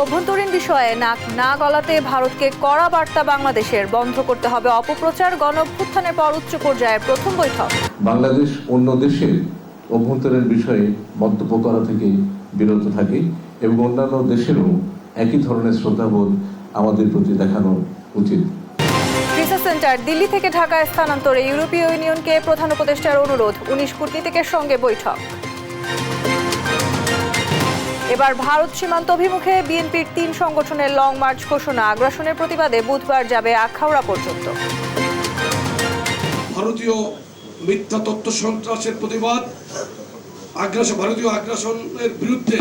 অভ্যন্তরীণ বিষয়ে নাক না গলাতে ভারতকে কড়া বার্তা বাংলাদেশের, বন্ধ করতে হবে অপপ্রচার। গণঅভ্যুত্থানের পর উচ্চ পর্যায়ের প্রথম বৈঠক। বাংলাদেশ অন্য দেশের অভ্যন্তরীণ বিষয়ে মন্তব্য করা থেকে বিরত থাকে এবং অন্যান্য দেশেরও একই ধরনের শ্রদ্ধাবোধ আমাদের প্রতি দেখানো উচিত। ভিসা সেন্টার দিল্লি থেকে ঢাকায় স্থানান্তরে ইউরোপীয় ইউনিয়নকে প্রধান উপদেষ্টার অনুরোধ। 19 কূটনীতিকের সঙ্গে বৈঠক। এবার ভারত সীমান্ত অভিমুখে বিএনপির 3 সংগঠনের লং মার্চ ঘোষণা। আগ্রাসনের প্রতিবাদে বুধবার যাবে আখাউড়া পর্যন্ত। ভারতীয় মিথ্যা তথ্য সন্ত্রাসের প্রতিবাদ, ভারতীয় আগ্রাসনের বিরুদ্ধে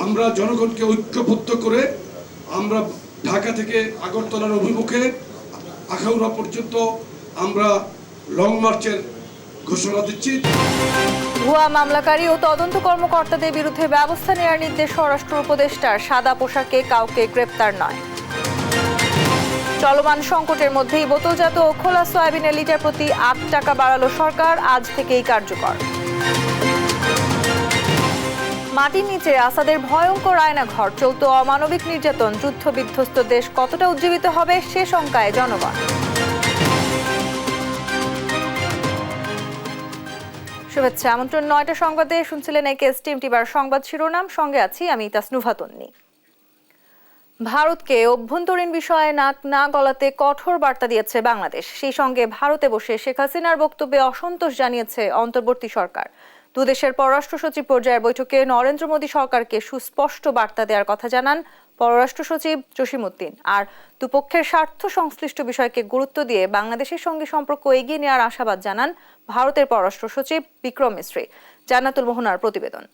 আমরা জনগণকে ঐক্যবদ্ধ করে আমরা ঢাকা থেকে আগরতলার অভিমুখে আখাউড়া পর্যন্ত আমরা লং মার্চের ঘোষণা দিচ্ছি। ভুয়া মামলাকারী ও তদন্ত কর্মকর্তাদের বিরুদ্ধে ব্যবস্থা নেওয়ার নির্দেশ স্বরাষ্ট্র উপদেষ্টার। সাদা পোশাকে কাউকে গ্রেপ্তার নয়। চলমান সংকটের মধ্যেই বোতলজাত ও খোলা সয়াবিনের লিটার প্রতি 8 টাকা বাড়ালো সরকার, আজ থেকেই কার্যকর। মাটির নিচে আসাদের ভয়ঙ্কর আয়নাঘর, চলত অমানবিক নির্যাতন। যুদ্ধ বিধ্বস্ত দেশ কতটা উজ্জীবিত হবে সে শঙ্কায় জনগণ। শুভেচ্ছা, আমন্ত্রণ 9টা সংবাদে। শুনছিলেন একেএস টিম টিভার সংবাদ শিরোনাম, সঙ্গে আছি আমি তাসনুভা তন্নি। ভারতকে অভ্যন্তরীণ বিষয়ে নাক না গলাতে কঠোর বার্তা দিয়েছে বাংলাদেশ। সেই সঙ্গে ভারতে বসে শেখ হাসিনার বক্তব্যে অসন্তোষ জানিয়েছে অন্তর্বর্তী সরকার। দুদেশের পররাষ্ট্র সচিব পর্যায়ের বৈঠকে নরেন্দ্র মোদী সরকারকে সুস্পষ্ট বার্তা দেওয়ার কথা জানান পররাষ্ট্র সচিব জসিমউদ্দিন। আর দুপক্ষের স্বার্থ সংশ্লিষ্ট বিষয়কে গুরুত্ব দিয়ে বাংলাদেশের সঙ্গে সম্পর্ক এগিয়ে নেওয়ার আশাবাদ জানান ভারতের পররাষ্ট্র সচিব বিক্রম মিশ্রি। জান্নাতুল মোহনার প্রতিবেদন।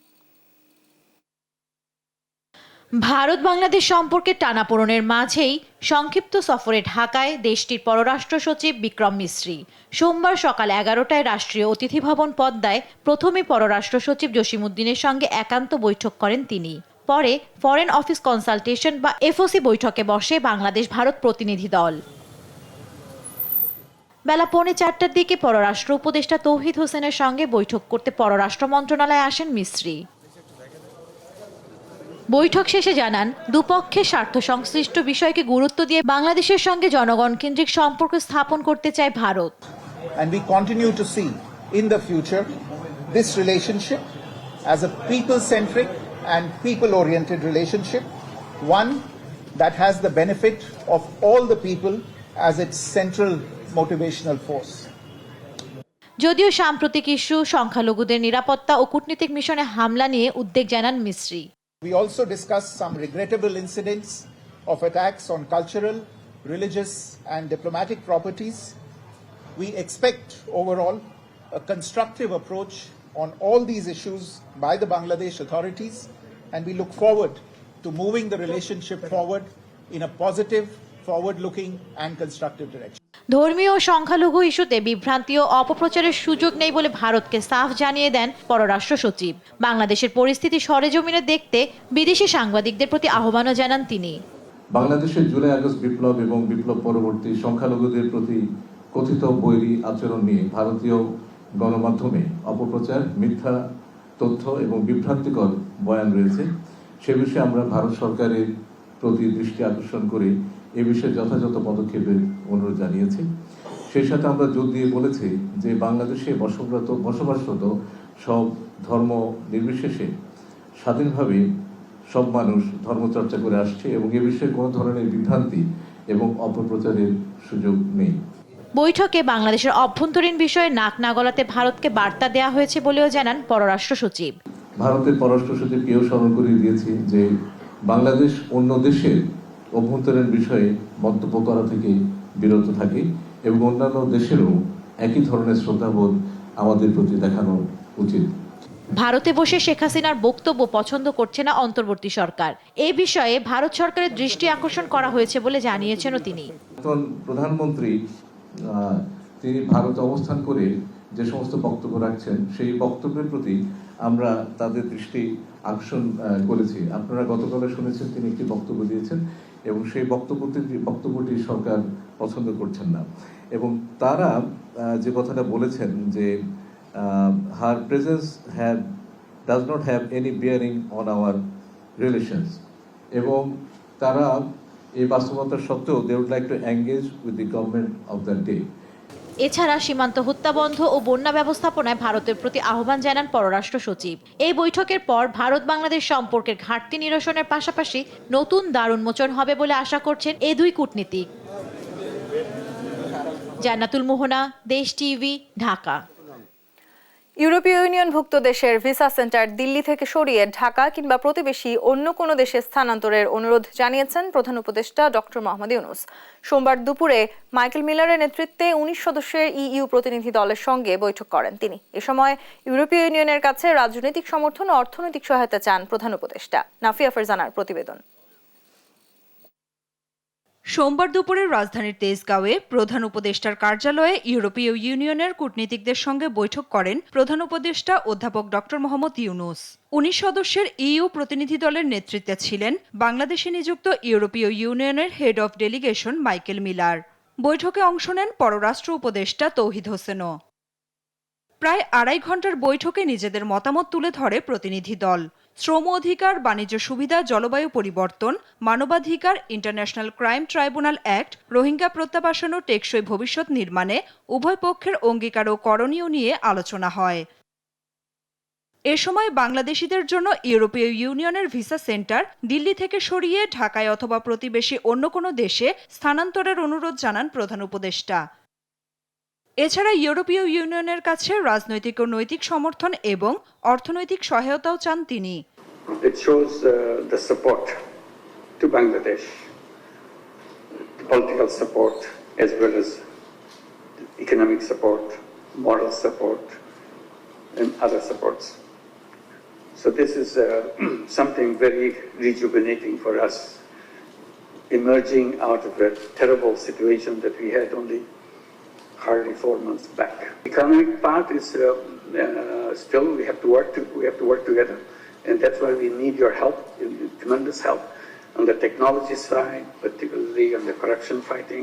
ভারত বাংলাদেশ সম্পর্কের টানাপোড়েনের মাঝেই সংক্ষিপ্ত সফরে ঢাকায় দেশটির পররাষ্ট্র সচিব বিক্রম মিশ্রি সোমবার সকাল 11টায় রাষ্ট্রীয় অতিথি ভবন পদ্মায় প্রথমে পররাষ্ট্র সচিব জসিমউদ্দিনের সঙ্গে একান্ত বৈঠক করেন তিনি। পরে ফরেন অফিস কনসালটেশন বা এফওসি বৈঠকে বসে বাংলাদেশ ভারত প্রতিনিধি দল। বেলা 3:45টার দিকে পররাষ্ট্র উপদেষ্টা তৌহিদ হোসেনের সঙ্গে বৈঠক করতে পররাষ্ট্র মন্ত্রণালয়ে আসেন মিশ্রি। বৈঠক শেষে জানান, দুপক্ষের স্বার্থ সংশ্লিষ্ট বিষয়কে গুরুত্ব দিয়ে বাংলাদেশের সঙ্গে জনগণ কেন্দ্রিক সম্পর্ক স্থাপন করতে চায় Bharat. And we continue to see in the future this relationship as a people-centric and people-oriented relationship, one that has the benefit of all the people as its central motivational force. যদিও সাম্প্রতিক ইস্যু সংখ্যালঘুদের নিরাপত্তা ও কূটনীতিক মিশনে হামলা নিয়ে উদ্বেগ জানান Misri. We also discussed some regrettable incidents of attacks on cultural, religious and diplomatic properties. We expect overall a constructive approach on all these issues by the Bangladesh authorities, and we look forward to moving the relationship forward in a positive, forward-looking and constructive direction. ধর্মীয় ও সংখ্যালঘু ইস্যুতে বিভ্রান্তি ও অপপ্রচারের সুযোগ নেই বলে ভারতকে সাফ জানিয়ে দেন পররাষ্ট্র সচিব। বাংলাদেশের পরিস্থিতি সরেজমিনে দেখতে বিদেশি সাংবাদিকদের প্রতি আহ্বানও জানান তিনি। বাংলাদেশের জুলাই আগস্ট বিপ্লব এবং বিপ্লব পরবর্তী সংখ্যালঘুদের প্রতি কথিত বৈরী আচরণ নিয়ে ভারতীয় গণমাধ্যমে অপপ্রচার, মিথ্যা তথ্য এবং বিভ্রান্তিকর বয়ান রয়েছে। সে বিষয়ে আমরা ভারত সরকারের প্রতি দৃষ্টি আকর্ষণ করে এ বিষয়ে যথাযথ পদক্ষেপের অনুরোধ জানিয়েছি। সেই সাথে আমরা জোর দিয়ে বলেছি যে বাংলাদেশে বসবাসরত সব ধর্ম নির্বিশেষে স্বাধীনভাবে সব মানুষ ধর্মচর্চা করে আসছে এবং এ বিষয়ে কোনো ধরনের বিভ্রান্তি এবং অপপ্রচারের সুযোগ নেই। বৈঠকে বাংলাদেশের অভ্যন্তরীণ বিষয়ে নাক না গলাতে ভারতকে বার্তা দেওয়া হয়েছে বলেও জানান পররাষ্ট্র সচিব। ভারতের পররাষ্ট্র সচিবকেও স্মরণ করিয়ে দিয়েছি যে বাংলাদেশ অন্য দেশের অভ্যন্তরীণ বিষয়ে মন্তব্য করা থেকে বিরত থাকে এবং অন্যান্য দেশেরও একই ধরনের শ্রদ্ধাবোধ আমাদের প্রতি দেখানো উচিত। ভারতে বসে শেখ হাসিনার বক্তব্য পছন্দ করছে না অন্তর্বর্তী সরকার। এই বিষয়ে ভারত সরকারের দৃষ্টি আকর্ষণ করা হয়েছে বলে জানিয়েছেনও তিনি। প্রধানমন্ত্রী তিনি ভারতে অবস্থান করে যে সমস্ত বক্তব্য রাখছেন সেই বক্তব্যের প্রতি আমরা তাদের দৃষ্টি আকর্ষণ করেছি। আপনারা গতকালে শুনেছেন তিনি একটি বক্তব্য দিয়েছেন এবং সেই বক্তব্যটি সরকার পছন্দ করছেন না এবং তারা যে কথাটা বলেছেন যে her presence does not have any bearing on our relations এবং তারা এই বাস্তবতা সত্ত্বেও they would like to engage with the government of the day. এছাড়া সীমান্ত হত্যা বন্ধ ও বন্যা ব্যবস্থাপনায় ভারতের প্রতি আহ্বান জানান পররাষ্ট্র সচিব। এই বৈঠকের পর ভারত বাংলাদেশ সম্পর্কের ঘাটতি নিরসনের পাশাপাশি নতুন দ্বার উন্মোচন হবে বলে আশা করছেন এই দুই কূটনীতিক। জান্নাতুল মোহনা, দেশ টিভি, ঢাকা। ইউরোপীয় ইউনিয়নভুক্ত দেশের ভিসা সেন্টার দিল্লি থেকে সরিয়ে ঢাকা কিংবা প্রতিবেশী অন্য কোনো দেশে স্থানান্তরের অনুরোধ জানিয়েছেন প্রধান উপদেষ্টা ডক্টর মোহাম্মদ ইউনূস। সোমবার দুপুরে মাইকেল মিলারের নেতৃত্বে 19 সদস্যের ইইউ প্রতিনিধি দলের সঙ্গে বৈঠক করেন তিনি। এ সময় ইউরোপীয় ইউনিয়নের কাছে রাজনৈতিক সমর্থন ও অর্থনৈতিক সহায়তা চান প্রধান উপদেষ্টা। নাফিয়া ফারজানার প্রতিবেদন। সোমবার দুপুরে রাজধানীর তেজগাঁওয়ে প্রধান উপদেষ্টার কার্যালয়ে ইউরোপীয় ইউনিয়নের কূটনীতিকদের সঙ্গে বৈঠক করেন প্রধান উপদেষ্টা অধ্যাপক ডক্টর মোহাম্মদ ইউনূস। 19 সদস্যের ইইউ প্রতিনিধি দলের নেতৃত্বে ছিলেন বাংলাদেশে নিযুক্ত ইউরোপীয় ইউনিয়নের head of delegation Michael Miller. বৈঠকে অংশ নেন পররাষ্ট্র উপদেষ্টা তৌহিদ হোসেনও। প্রায় 2.5 ঘন্টার বৈঠকে নিজেদের মতামত তুলে ধরে প্রতিনিধি দল। শ্রম অধিকার, বাণিজ্য সুবিধা, জলবায়ু পরিবর্তন, মানবাধিকার, international crime tribunal act, Rohingya প্রত্যাবাসন ও টেকসই ভবিষ্যৎ নির্মাণে উভয় পক্ষের অঙ্গীকার ও করণীয় নিয়ে আলোচনা হয়। এ সময় বাংলাদেশিদের জন্য ইউরোপীয় ইউনিয়নের ভিসা সেন্টার দিল্লি থেকে সরিয়ে ঢাকায় অথবা প্রতিবেশী অন্য কোনো দেশে স্থানান্তরের অনুরোধ জানান প্রধান উপদেষ্টা। এছাড়া ইউরোপীয় ইউনিয়নের কাছে রাজনৈতিক ও নৈতিক সমর্থন এবং অর্থনৈতিক সহায়তাও চান তিনি। It shows the support to Bangladesh, political support as well as economic support, moral support, and other supports. So this is something very rejuvenating for us, emerging out of a terrible situation that we had only hardly 4 months back. Economic part is still we have to work together, and that's why we need your help, tremendous help on the technology side, particularly on the corruption fighting.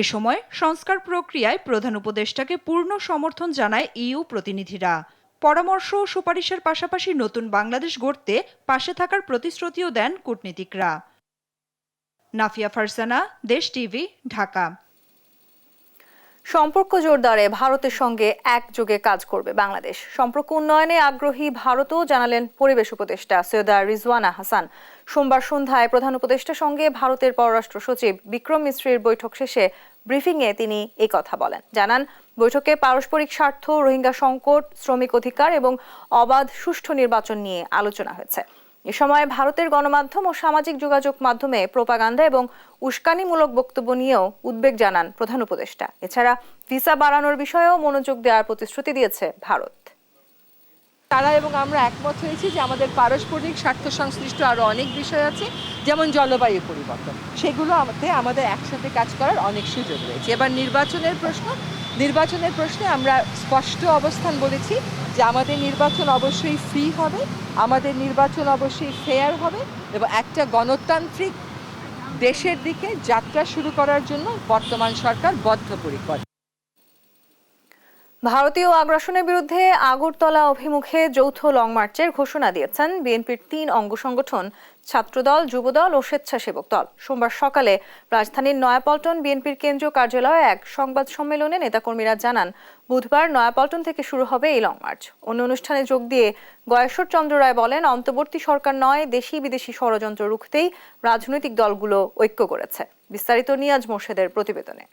এ সময় সংস্কার প্রক্রিয়ায় প্রধান উপদেষ্টাকে পূর্ণ সমর্থন জানায় EU প্রতিনিধিরা। পরামর্শ ও সুপারিশের পাশাপাশি নতুন বাংলাদেশ গড়তে পাশে থাকার প্রতিশ্রুতিও দেন কূটনীতিকরা। নাফিয়া ফারজানা, দেশ টিভি, ঢাকা। সম্পর্ক জোরদারে ভারতের সঙ্গে একযোগে কাজ করবে বাংলাদেশ। সম্পর্ক উন্নয়নে আগ্রহী ভারতও জানালেন পরিবেশ উপদেষ্টা সৈয়দা রিজওয়ানা হাসান। সোমবার সন্ধ্যায় প্রধান উপদেষ্টার সঙ্গে ভারতের পররাষ্ট্র সচিব বিক্রম মিশ্রির বৈঠক শেষে ব্রিফিংয়ে তিনি এই কথা বলেন। জানান, বৈঠকে পারস্পরিক স্বার্থ, রোহিঙ্গা সংকট, শ্রমিক অধিকার এবং অবাধ সুষ্ঠু নির্বাচন নিয়ে আলোচনা হয়েছে। এ সময় ভারতের গণমাধ্যম ও সামাজিক যোগাযোগ মাধ্যমে প্রোপাগান্ডা এবং উস্কানিমূলক বক্তব্য নিয়েও উদ্বেগ জানান প্রধান উপদেষ্টা। এছাড়া ভিসা বাড়ানোর বিষয়েও মনোযোগ দেওয়ার প্রতিশ্রুতি দিয়েছে ভারত। তারা এবং আমরা একমত হয়েছি যে আমাদের পারস্পরিক স্বার্থ সংশ্লিষ্ট আরও অনেক বিষয় আছে, যেমন জলবায়ু পরিবর্তন, সেগুলো আমাদের একসাথে কাজ করার অনেক সুযোগ রয়েছে। এবার নির্বাচনের প্রশ্নে আমরা স্পষ্ট অবস্থান বলেছি যে আমাদের নির্বাচন অবশ্যই ফ্রি হবে, আমাদের নির্বাচন অবশ্যই ফেয়ার হবে এবং একটা গণতান্ত্রিক দেশের দিকে যাত্রা শুরু করার জন্য বর্তমান সরকার বদ্ধপরিকর। ভারতীয় আগ্রাসনের বিরুদ্ধে আগরতলা অভিমুখে যৌথ লং মার্চের ঘোষণা দিয়েছেন বিএনপির 3 অঙ্গ সংগঠন ছাত্রদল, যুবদল ও স্বেচ্ছাসেবক দল। সোমবার সকালে রাজধানীর নয়াপল্টন বিএনপির কেন্দ্রীয় কার্যালয়ে এক সংবাদ সম্মেলনে নেতাকর্মীরা জানান, বুধবার নয়াপল্টন থেকে শুরু হবে এই লং মার্চ। অন্য অনুষ্ঠানে যোগ দিয়ে গয়েশ্বর চন্দ্র রায় বলেন, অন্তর্বর্তী সরকার নয়, দেশি বিদেশি ষড়যন্ত্র রুখতেই রাজনৈতিক দলগুলো ঐক্য করেছে। বিস্তারিত নিয়াজ মোর্শেদের প্রতিবেদনে।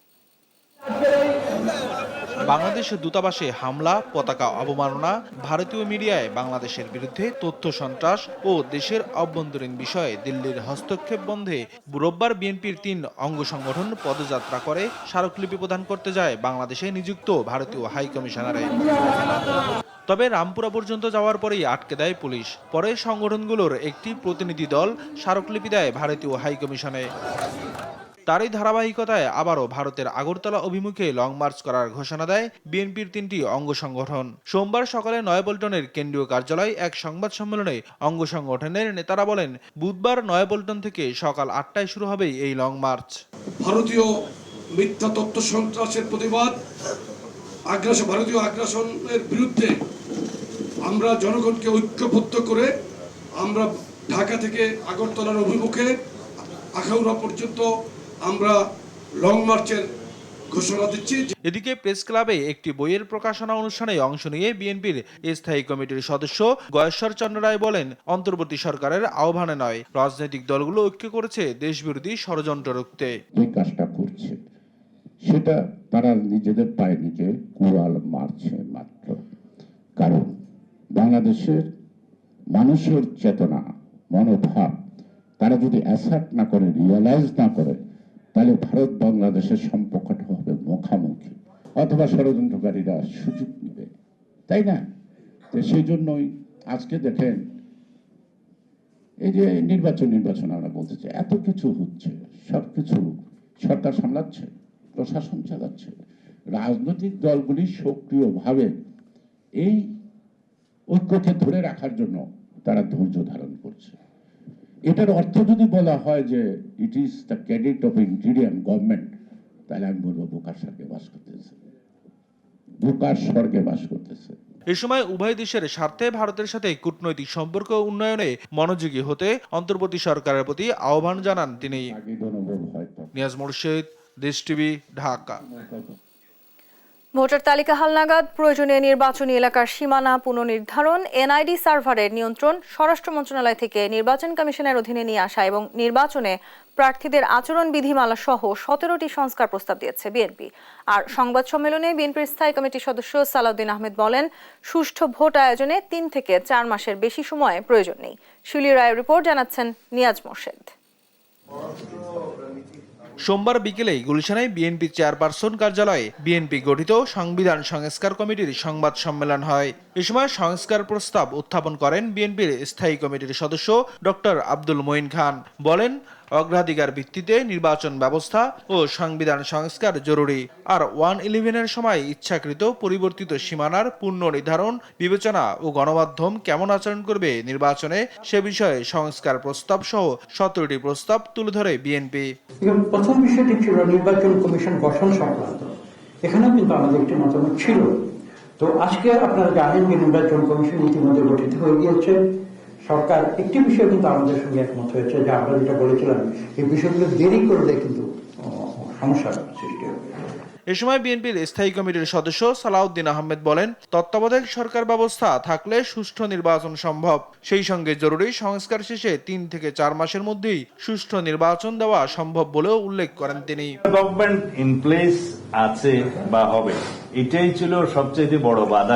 বাংলাদেশের দূতাবাসে হামলা, পতাকা অবমাননা, ভারতীয় মিডিয়ায় বাংলাদেশের বিরুদ্ধে তথ্য সন্ত্রাস ও দেশের অভ্যন্তরীণ বিষয়ে দিল্লির হস্তক্ষেপ বন্ধে রোববার বিএনপির 3 অঙ্গ সংগঠন পদযাত্রা করে স্মারকলিপি প্রদান করতে যায় বাংলাদেশে নিযুক্ত ভারতীয় হাই কমিশনারে। তবে রামপুরা পর্যন্ত যাওয়ার পরেই আটকে দেয় পুলিশ। পরে সংগঠনগুলোর একটি প্রতিনিধি দল স্মারকলিপি দেয় ভারতীয় হাই কমিশনে। তারই ধারাবাহিকতায় আবারও ভারতের আগরতলা অভিমুখে লং মার্চ করার ঘোষণা দেয় বিএনপির 3টি অঙ্গ সংগঠন। সোমবার সকালে নয়াপল্টনের কেন্দ্রীয় কার্যালয়ে এক সংবাদ সম্মেলনে অঙ্গ সংগঠনের নেতারা বলেন, বুধবার নয়াপল্টন থেকে সকাল 8টায় শুরু হবে এই লং মার্চ। ভারতীয় মিথ্যা তথ্য সন্ত্রাসের প্রতিবাদ, ভারতীয় আগ্রাসনের বিরুদ্ধে আমরা জনগণকে ঐক্যবদ্ধ করে আমরা ঢাকা থেকে আগরতলার অভিমুখে আখাউড়া পর্যন্ত আমরা লং মার্চের ঘোষণা দিচ্ছি। এদিকে প্রেস ক্লাবে একটি বইয়ের প্রকাশনা অনুষ্ঠানে অংশ নিয়ে বিএনপির স্থায়ী কমিটির সদস্য গয়েশ্বর চন্দ্র রায় বলেন, অন্তর্বর্তী সরকারের আহ্বানে নয়, রাজনৈতিক দলগুলো ঐক্য করেছে দেশবিরোধী ষড়যন্ত্র রুখতে। যে কাজটা করছে সেটা তারা নিজেদের পায়ে নিজে কুড়াল মারছে মাত্র। কারণ বাংলাদেশের মানুষের চেতনা, মনোভাব তারা যদি অ্যাসার্ট না করে, রিয়ালাইজ না করে, তাহলে ভারত বাংলাদেশের সম্পর্কটা হবে মুখামুখি, অথবা ষড়যন্ত্রকারীরা সুযোগ নেবে, তাই না? তো সেই জন্যই আজকে দেখেন এই যে নির্বাচন আমরা বলতে চাই, এত কিছু হচ্ছে, সবকিছু সরকার সামলাচ্ছে, প্রশাসন চালাচ্ছে, রাজনৈতিক দলগুলি সক্রিয়ভাবে এই ঐক্যকে ধরে রাখার জন্য তারা ধৈর্য ধারণ করছে। এটার অর্থ যদি বলা হয় যে it is the credit of interim government, তাহলে আমি বলবো বোকার স্বর্গে বাস করতেছে, বোকার স্বর্গে বাস করতেছে। এ সময় উভয় দেশের স্বার্থে ভারতের সাথে কূটনৈতিক সম্পর্ক উন্নয়নে মনোযোগী হতে অন্তর্বর্তী সরকারের প্রতি আহ্বান জানান তিনি। নিয়াজ মুর্শিদ, দেশ টিভি, ঢাকা। ভোটার তালিকা হালনাগাদ, প্রয়োজনীয় নির্বাচনী এলাকার সীমানা পুনর্নির্ধারণ, এনআইডি সার্ভারের নিয়ন্ত্রণ, স্বরাষ্ট্র মন্ত্রণালয় থেকে নির্বাচন কমিশনের অধীনে নিয়ে আসা এবং নির্বাচনে প্রার্থীদের আচরণ বিধিমালা সহ 17টি সংস্কার প্রস্তাব দিয়েছে বিএনপি। আর সংবাদ সম্মেলনে বিএনপির স্থায়ী কমিটির সদস্য সালাউদ্দিন আহমেদ বলেন, সুষ্ঠু ভোট আয়োজনে 3 থেকে 4 মাসের বেশি সময় প্রয়োজন নেই। শিলি রায়ের রিপোর্ট, জানাচ্ছেন নিয়াজ মোর্শেদ। সোমবার বিকেলে গুলশানে বিএনপি চেয়ারপারসন কার্যালয়ে বিএনপি গঠিত সংবিধান সংস্কার কমিটির সংবাদ সম্মেলন হয়। এ সময় সংস্কার প্রস্তাব উত্থাপন করেন বিএনপির স্থায়ী কমিটির সদস্য ডক্টর আব্দুল মঈন খান। বলেন, অগ্রাধিকার ভিত্তিতে নির্বাচন ব্যবস্থা ও সংবিধান সংস্কার জরুরি। আর 1-11-এর সময় ইচ্ছাকৃত পরিবর্তিত সীমানার পূর্ণ নির্ধারণ, বিবেচনা ও গণমাধ্যম কেমন আচরণ করবে নির্বাচনে, সে বিষয়ে সংস্কার প্রস্তাব সহ 17টি প্রস্তাব তুলে ধরে বিএনপি। প্রথম বিষয়টি ছিল নির্বাচন কমিশন গঠন সংক্রান্ত। এখানেও কিন্তু আমাদের একটি মতামত ছিল। তো আজকে আপনারা জানেন যে নির্বাচন কমিশন ইতিমধ্যে গঠিত হয়ে গিয়েছে। সরকার একটি বিষয় কিন্তু আমাদের সঙ্গে একমত হয়েছে, যে আমরা যেটা বলেছিলাম, এই বিষয়গুলো দেরি করলে কিন্তু সমস্যার সৃষ্টি হবে। এ সময় বিএনপির স্থায়ী কমিটির সদস্য সালাউদ্দিন আহমেদ বলেন, তত্ত্বাবধায়ক সরকার ব্যবস্থা থাকলে সুষ্ঠু নির্বাচন সম্ভব। সেই সঙ্গে জরুরি সংস্কার শেষে 3 থেকে 4 মাসের মধ্যেই সুষ্ঠু নির্বাচন দেওয়া সম্ভব বলেও উল্লেখ করেন তিনি। গভর্নমেন্ট ইন প্লেস আছে বা হবে, এটাই ছিল সবচেয়ে বড় বাধা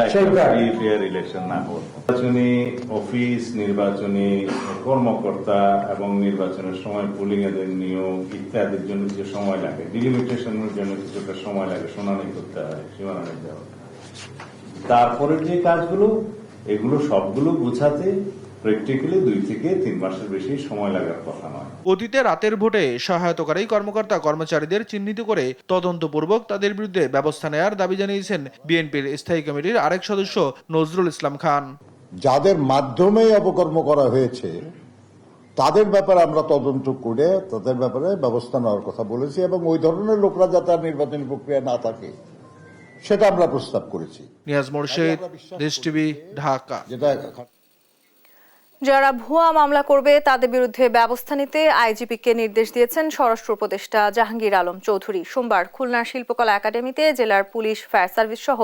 ফেয়ার ইলেকশন না হওয়ার। নির্বাচনী অফিস, নির্বাচনী কর্মকর্তা এবং নির্বাচনের সময় পোলিং এর নিয়োগ ইত্যাদির জন্য যে সময় লাগে, ডিলিমিটেশনের জন্য কিছুটা সময় লাগে, শুনানি করতে হয়, সীমানা নির্ধারণ, তারপরের যে কাজগুলো, এগুলো সবগুলো গুছাতে প্র্যাকটিক্যালি 2 থেকে 3 মাসের বেশি সময় লাগার কথা নয়। অতীতে রাতের ভোটে সহায়তাকারী কর্মকর্তা কর্মচারীদের চিহ্নিত করে তদন্তপূর্বক তাদের বিরুদ্ধে ব্যবস্থা নেওয়ার দাবি জানিয়েছেন বিএনপির স্থায়ী কমিটির আরেক সদস্য নজরুল ইসলাম খান। যাদের মাধ্যমে অপকর্ম করা হয়েছে তাদের ব্যাপারে আমরা তদন্ত করে তাদের ব্যাপারে ব্যবস্থা নেওয়ার কথা বলেছি, এবং ওই ধরনের লোকরা যাতে আর নির্বাচনী প্রক্রিয়া না থাকে সেটা আমরা প্রস্তাব করেছি। নিয়াজ মোর্শেদ, দেশ টিভি, ঢাকা। যারা ভুয়া মামলা করবে তাদের বিরুদ্ধে ব্যবস্থা নিতে আইজিপিকে নির্দেশ দিয়েছেন স্বরাষ্ট্র উপদেষ্টা জাহাঙ্গীর আলম চৌধুরী। সোমবার খুলনার শিল্পকলা একাডেমিতে জেলার পুলিশ, ফায়ার সার্ভিস সহ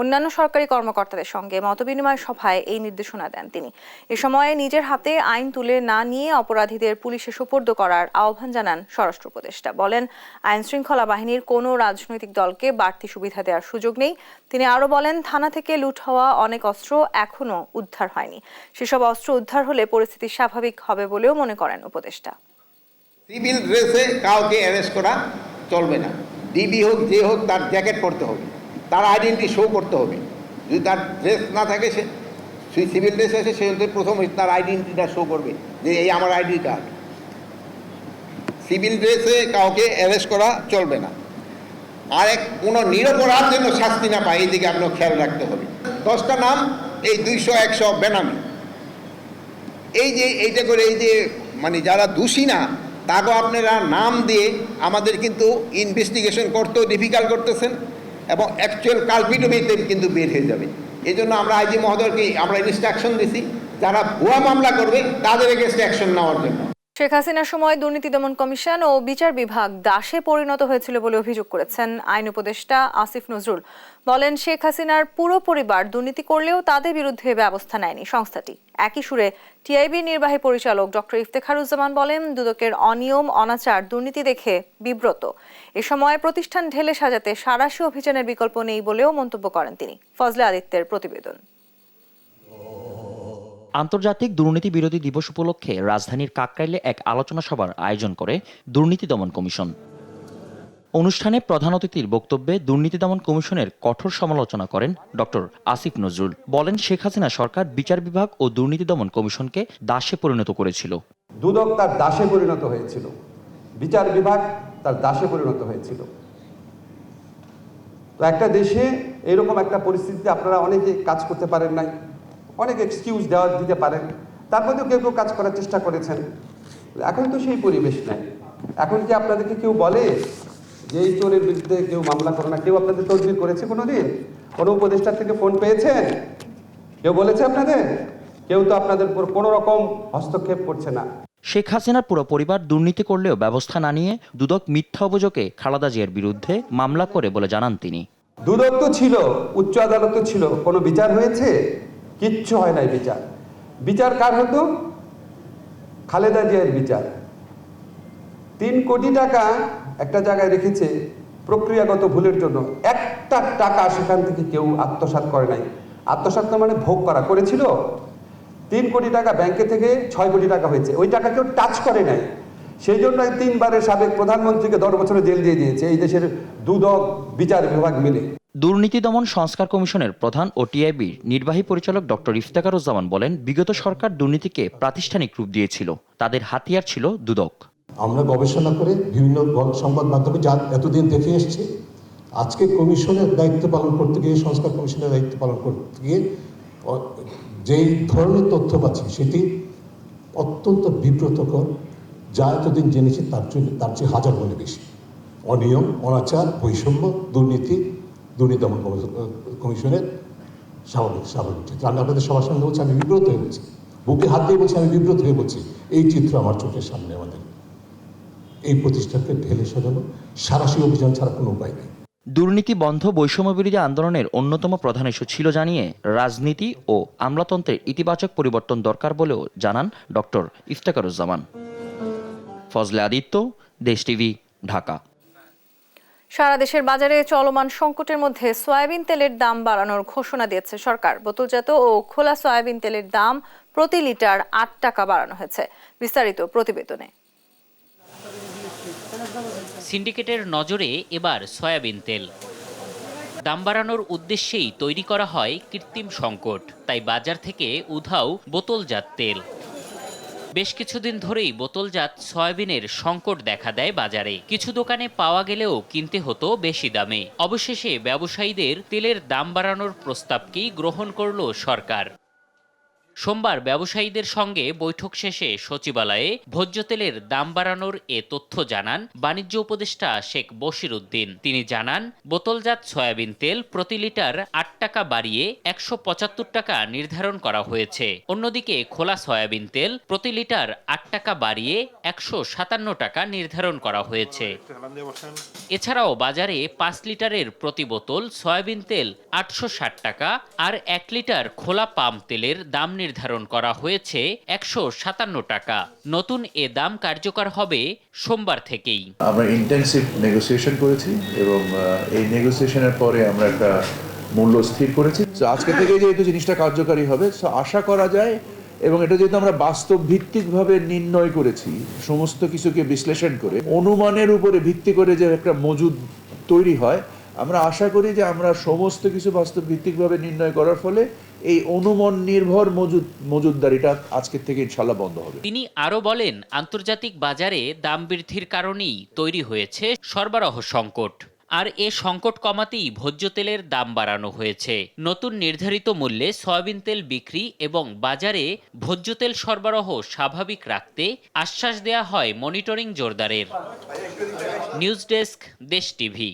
অন্যান্য সরকারি কর্মকর্তাদের সঙ্গে মতবিনিময় সভায় এই নির্দেশনা দেন তিনি। এ সময় নিজের হাতে আইন তুলে না নিয়ে অপরাধীদের পুলিশে সোপর্দ করার আহ্বান জানান স্বরাষ্ট্র উপদেষ্টা। বলেন, আইন শৃঙ্খলা বাহিনীর কোনো রাজনৈতিক দলকে বাড়তি সুবিধা দেওয়ার সুযোগ নেই। তিনি আরও বলেন, থানা থেকে লুট হওয়া অনেক অস্ত্র এখনও উদ্ধার হয়নি। সেসব অস্ত্র উদ্ধার হলে পরিস্থিতি স্বাভাবিক হবে বলেও মনে করেন উপদেষ্টা। সিভিল ড্রেসে কাউকে অ্যারেস্ট করা চলবে না। ডিবি হোক, যে হোক, তার জ্যাকেট পরতে হবে, তার আইডেন্টি শো করতে হবে। যদি তার ড্রেস না থাকে, সে সিভিল ড্রেস আছে, সে প্রথম তার আইডেন্টিটা শো করবে যে এই আমার আইডি কার্ড। সিভিল ড্রেসে কাউকে অ্যারেস্ট করা চলবে না। আর কোনো নিরপরাধ যেন শাস্তি না পায়, এই দিকে আপনার খেয়াল রাখতে হবে। 10টা নাম, এই 200-100 বেনামি, এই যে এইটা করে, এই যে মানে যারা দোষী না তাকে আপনারা নাম দিয়ে আমাদের কিন্তু ইনভেস্টিগেশন করতেও ডিফিকাল্ট করতেছেন, এবং অ্যাকচুয়াল কালপিটও কিন্তু বের হয়ে যাবে। এই জন্য আমরা আইজি মহোদয়কে আমরা ইনস্ট্রাকশন দিছি যারা ভুয়া মামলা করবে তাদের এগেইনস্টে অ্যাকশন নেওয়ার জন্য। শেখ হাসিনার সময় দুর্নীতি দমন কমিশন ও বিচার বিভাগ দাসে পরিণত হয়েছিল বলে অভিযোগ করেছেন আইন উপদেষ্টা আসিফ নজরুল। বলেন, শেখ হাসিনার পুরো পরিবার দুর্নীতি করলেও তাদের বিরুদ্ধে ব্যবস্থা নেয়নি সংস্থাটি। একই সুরে টিআইবির নির্বাহী পরিচালক ডক্টর ইফতেখারুজ্জামান বলেন, দুদকের অনিয়ম অনাচার দুর্নীতি দেখে বিব্রত। এ সময় প্রতিষ্ঠান ঢেলে সাজাতে সাঁড়াশি অভিযানের বিকল্প নেই বলেও মন্তব্য করেন তিনি। ফজলে আদিত্যের প্রতিবেদন। আন্তর্জাতিক দুর্নীতি বিরোধী দিবস উপলক্ষে রাজধানীর কাকরাইলে এক আলোচনা সভার আয়োজন করে দুর্নীতি দমন কমিশন। অনুষ্ঠানে প্রধান অতিথির বক্তব্যে দুর্নীতি দমন কমিশনের কঠোর সমালোচনা করেন ডক্টর আসিফ নজরুল। বলেন, শেখ হাসিনা সরকার বিচার বিভাগ ও দুর্নীতি দমন কমিশনকে দাসে পরিণত করেছিল। দুদক তার দাসে পরিণত হয়েছিল, বিচার বিভাগ তার দাসে পরিণত হয়েছিল। তো একটা দেশে এরকম একটা পরিস্থিতিতে আপনারা অনেকে কাজ করতে পারেন নাই, অনেক এক্সকিউজ দিতে পারেন, তার মধ্যেও কেউ কেউ কাজ করার চেষ্টা করেছেন। এখন তো সেই পরিবেশ নাই। এখন কি আপনাদেরকে কেউ বলে যে এই চোরের বিরুদ্ধে কেউ মামলা করে না? কেউ আপনাদের তদবির করেছে কোনোদিন? কোনো উপদেষ্টার থেকে ফোন পেয়েছেন? কেউ বলেছে আপনাদের? কেউ তো আপনাদের উপর কোনো রকম হস্তক্ষেপ করছে না। শেখ হাসিনার পুরো পরিবার দুর্নীতি করলেও ব্যবস্থা না নিয়ে দুদক মিথ্যা অভিযোগে খালেদা জিয়ার বিরুদ্ধে মামলা করে বলে জানান তিনি। দুদক তো ছিল, উচ্চ আদালত তো ছিল, কোনো বিচার হয়েছে? কিচ্ছু হয় নাই বিচার। বিচার কার হতো? খালেদা জিয়ার বিচার। 3 কোটি টাকা একটা জায়গায় রেখেছে প্রক্রিয়াগত ভুলের জন্য। একটা টাকা সেখান থেকে কেউ আত্মসাৎ করে নাই। আত্মসাৎ মানে ভোগ করা করেছিল। 3 কোটি টাকা ব্যাংকে থেকে 6 কোটি টাকা হয়েছে, ওই টাকা কেউ টাচ করে নাই। সেই জন্য 3 বারের সাবেক প্রধানমন্ত্রীকে 10 বছরের জেল দিয়ে দিয়েছে এই দেশের দুদক বিচার বিভাগ মিলে। দুর্নীতি দমন সংস্কার কমিশনের প্রধান ও টিআইবির নির্বাহী পরিচালক ডক্টর ইফতেখারুজ্জামান বলেন, বিগত সরকার দুর্নীতিকে প্রাতিষ্ঠানিক রূপ দিয়েছিল, তাদের হাতিয়ার ছিল দুদক। আমরা গবেষণা করে বিভিন্ন সংবাদ মাধ্যমে যা এতদিন দেখে এসেছি, আজকে কমিশনের দায়িত্ব পালন করতে গিয়ে, সংস্কার কমিশনের দায়িত্ব পালন করতে গিয়ে যেই ধরনের তথ্য পাচ্ছি সেটি অত্যন্ত বিব্রতকর। যা এতদিন জেনেছি তার চেয়ে হাজার গুণে বেশি। অনিয়ম, অনাচার, বৈষম্য, দুর্নীতি দমন কমিশনের স্বাভাবিক চিত্র। আমি আপনাদের সবার সামনে বলছি, আমি বিব্রত হয়ে বলছি, বুকে হাত দিয়ে বলছি, আমি বিব্রত হয়ে বলছি। এই চিত্র আমার চোখের সামনে। আমাদের এই প্রতিষ্ঠানকে ঢেলে সাজানো সাঁড়াশি অভিযান ছাড়া কোনো উপায় নেই। দুর্নীতি বন্ধ বৈষম্য বিরোধী আন্দোলনের অন্যতম প্রধান ইস্যু ছিল জানিয়ে রাজনীতি ও আমলাতন্ত্রের ইতিবাচক পরিবর্তন দরকার বলেও জানান ডক্টর ইফতেখারুজ্জামান। ফজলে আদিত্য, দেশ টিভি, ঢাকা। সারা দেশের বাজারে চলমান সংকটের মধ্যে সয়াবিন তেলের দাম বাড়ানোর ঘোষণা দিয়েছে সরকার। বোতলজাত ও খোলা সয়াবিন তেলের দাম প্রতি লিটার 8 টাকা বাড়ানো হয়েছে। বিস্তারিত প্রতিবেদনে। সিন্ডিকেটের নজরে এবার সয়াবিন তেল। দাম বাড়ানোর উদ্দেশ্যেই তৈরি করা হয় কৃত্রিম সংকট, তাই বাজার থেকে উধাও বোতলজাত তেল। বেশ কিছুদিন ধরেই বোতলজাত সয়াবিনের সংকট দেখা দেয় বাজারে। কিছু দোকানে পাওয়া গেলেও কিনতে হতো বেশি দামে। অবশেষে ব্যবসায়ীদের তেলের দাম বাড়ানোর প্রস্তাবকেই গ্রহণ করল সরকার। সোমবার ব্যবসায়ীদের সঙ্গে বৈঠক শেষে সচিবালয়ে ভোজ্য তেলের দাম বাড়ানোর এ তথ্য জানান বাণিজ্য উপদেষ্টা শেখ বশির উদ্দিন। তিনি জানান, বোতলজাত সয়াবিন তেল প্রতি লিটার 8 টাকা বাড়িয়ে 175 টাকা নির্ধারণ করা হয়েছে। অন্যদিকে খোলা সয়াবিন তেল প্রতি লিটার 8 টাকা বাড়িয়ে 157 টাকা নির্ধারণ করা হয়েছে। এছাড়াও বাজারে 5 লিটারের প্রতি বোতল সয়াবিন তেল 860 টাকা আর 1 লিটার খোলা পাম তেলের দাম নির্ধারণ করা হয়েছে 157 টাকা। নতুন এ দাম কার্যকর হবে সোমবার থেকেই। আমরা ইন্টেনসিভ নেগোসিয়েশন করেছি এবং এই নেগোসিয়েশনের পরে আমরা একটা মূল্য স্থির করেছি। তো আজকে থেকে যেহেতু জিনিসটা কার্যকারী হবে, তো আশা করা যায়, এবং এটা যেহেতু আমরা বাস্তব ভিত্তিকভাবে নির্ণয় করেছি, সমস্ত কিছুকে বিশ্লেষণ করে অনুমানের উপরে ভিত্তি করে যে একটা মজুদ তৈরি হয়, আমরা আশা করি যে আমরা সমস্ত কিছু বাস্তব ভিত্তিকভাবে নির্ণয় করার ফলে এই অনুমান নির্ভর মজুদদারিটা আজকের থেকে ইনশাআল্লাহ বন্ধ হবে। তিনি আরো বলেন, আন্তর্জাতিক বাজারে দাম বৃদ্ধির কারণেই তৈরি হয়েছে সরবরাহ সংকট, আর এ সংকট কমাতেই ভোজ্য তেলের দাম বাড়ানো হয়েছে। নতুন নির্ধারিত মূল্যে সয়াবিন তেল বিক্রি এবং বাজারে ভোজ্য তেল সরবরাহ স্বাভাবিক রাখতে আশ্বাস দেয়া হয় মনিটরিং জোরদারের। নিউজ ডেস্ক, দেশ টিভি।